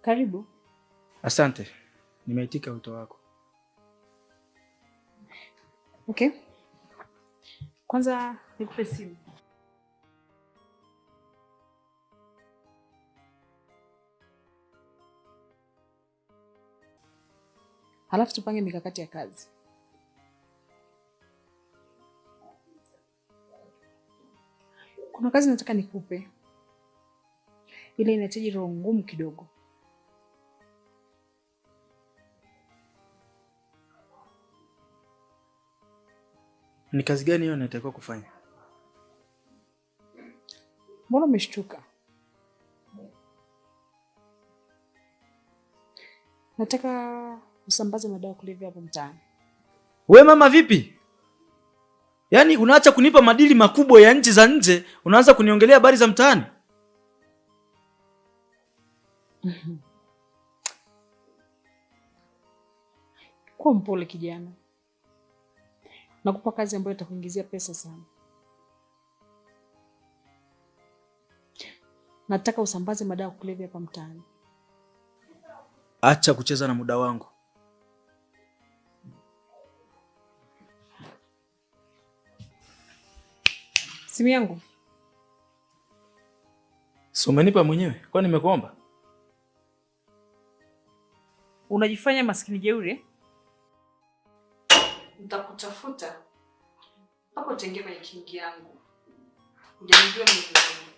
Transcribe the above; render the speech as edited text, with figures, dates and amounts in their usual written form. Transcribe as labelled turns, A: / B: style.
A: Karibu.
B: Asante. Nimeitika wito wako.
A: Okay. Kwanza nikupe simu. Halafu tupange mikakati ya kazi. Kuna kazi nataka nikupe. Ile inahitaji roho ngumu kidogo.
B: Ni kazi gani hiyo natakiwa kufanya?
A: Mbona umeshtuka? Nataka usambaze madawa kulevya hapo mtaani.
B: We mama vipi? Yaani unaacha kunipa madili makubwa ya nchi za nje, unaanza kuniongelea habari za mtaani?
A: Kuwa mpole kijana. Nakupa kazi ambayo itakuingizia pesa sana. Nataka usambaze madawa kulevya hapa mtaani.
B: Acha kucheza na muda wangu.
A: Simu yangu.
B: Si umenipa mwenyewe? Kwa nimekuomba?
A: Unajifanya maskini jeuri? Nitakutafuta. Hapo utaingia kwenye kingi yangu. Hujanijua mimi.